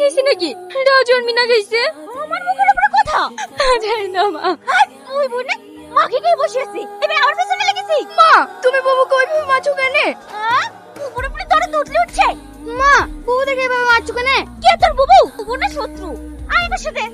খেয়েছি নাকি? রাজন মিনা খেয়েছে। আমার মুখের উপরে কথা জানি না মা। ওই বোনে মাকে গিয়ে বসে আছি, এবার আমার পেছনে লেগেছি। মা তুমি বাবুকে ওইভাবে মারছো কেন? উপরে উপরে দরে উঠলে উঠছে। মা বুবু দেখে এভাবে মারছো কেন? কে তোর বুবু? বুবু না শত্রু? আয় আমার সাথে।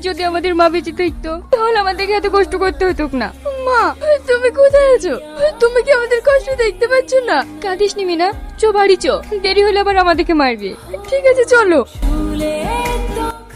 যদি আমাদের মা বেঁচে থাকতো তাহলে আমাদেরকে এত কষ্ট করতে হতো না। মা তুমি কোথায় আছো? তুমি কি আমাদের কষ্ট দেখতে পাচ্ছ না? কাঁদিস নি মিনা, চো বাড়ি চো, দেরি হলে আবার আমাদেরকে মারবে। ঠিক আছে চলো।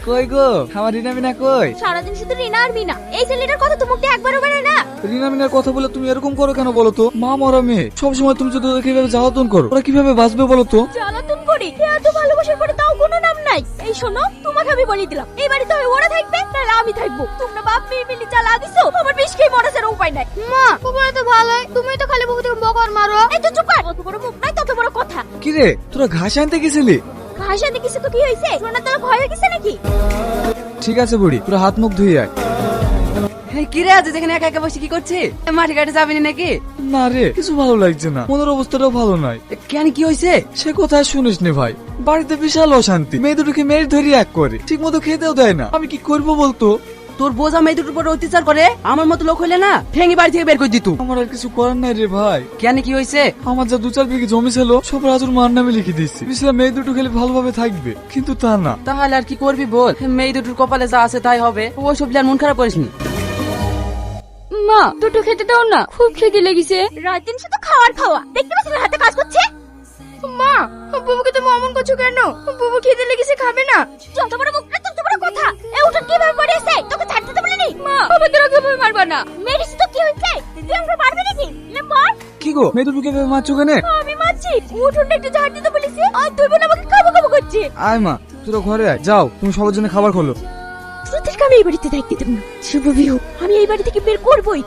কই গো আমার রিনা মিনা কই? সারাদিন শুধু রিনা আর মিনা, এই ছেলেটার কথা তো মুখ দিয়ে একবারও বেরোয় না। রিনা মিনার কথা বলে তুমি এরকম করো কেন বলো তো? মা মরা মেয়ে, সবসময় তুমি যদি ওদেরকে এভাবে জ্বালাতন করো ওরা কিভাবে বাঁচবে বলো তো? জ্বালাতন করি? এত ভালোবাসার পরে তাও কোনো নাম নাই। এই শোনো, তোমাকে আমি বলে দিলাম, এই বাড়িতে হয় ওরা থাকবে তাহলে আমি থাকবো। তোমরা বাপ মেয়ে মিলে জ্বালা দিছো, আমার বিষ খেয়ে মরা ছাড়া উপায় নাই। মা তোমার তো ভালোই, তুমি তো খালি বুবুকে বকর মারো। এই তো চুপ কর, কত বড় মুখ নাই তত বড় কথা। কি রে তোরা ঘাস আনতে গেছিলি? ঘাস আনতে কিছু তো কি হয়েছে? সোনা তোর ভয় হয়ে গেছে নাকি? ঠিক আছে বুড়ি, তোরা হাত মুখ ধুয়ে আয়। কি রে আজ এখানে একা একা বসে কি করছে? মাঠে ঘাটে যাবি না নাকি? না রে কিছু ভালো লাগছে না, মনের অবস্থাটাও ভালো নয়। কেন কি হয়েছে? সে কথা শুনিস নি ভাই, বাড়িতে বিশাল অশান্তি, মেয়ে দুটোকে মেরে ধরে এক করে, ঠিক মতো খেতেও দেয় না। আমি কি করবো বলতো? তোর বোঝা মেয়ে দুটোর উপর অত্যাচার করে, আমার মতো লোক হইলে না ঠেঙে বাড়ি থেকে বের করে দিত। আমার আর কিছু করার নাই রে ভাই। কেন কি হয়েছে? আমার যা 2-4 বিঘে জমি ছিল সব রাজুর মার নামে লিখে দিচ্ছি, বিশাল মেয়ে দুটো খেলে ভালোভাবে থাকবে, কিন্তু তা না। তাহলে আর কি করবি বল? মেয়ে দুটোর কপালে যা আছে তাই হবে, ওইসব আর মন খারাপ করিস নি। মা দুটো খেতে দাও না, খুব খেতে লেগেছে। রাত দিন শুধু খাওয়ার খাওয়া, দেখতে পাচ্ছ হাতে কাজ করছে। মা বুবুকে তুমি অমন করছো কেন? বুবু খেতে লেগেছে, খাবে না। যত বড় মুখ না তত বড় কথা। এই উঠোন কিভাবে পড়ে আছে? তোকে ছাড় দিতে বলিনি? মা আমাদের কিভাবে মারবা না? মেরিস তো কি হইছে? তুই আমাকে মারবি নাকি? লে মার। কি গো মেয়ে দুটোকে এভাবে মারছো কেন? আমি মারছি? উঠোনটা একটু ঝাড় দিতে বলেছি আর তুই বলে আমাকে খাবো খাবো করছিস। আয় মা তোরা ঘরে আয়, যাও তুমি সবার জন্য খাবার খোলো। তোদেরকে আমি এই বাড়িতে থাকতে দেব না। শুভ বিহু আমি এই বাড়ি থেকে বের করবোই।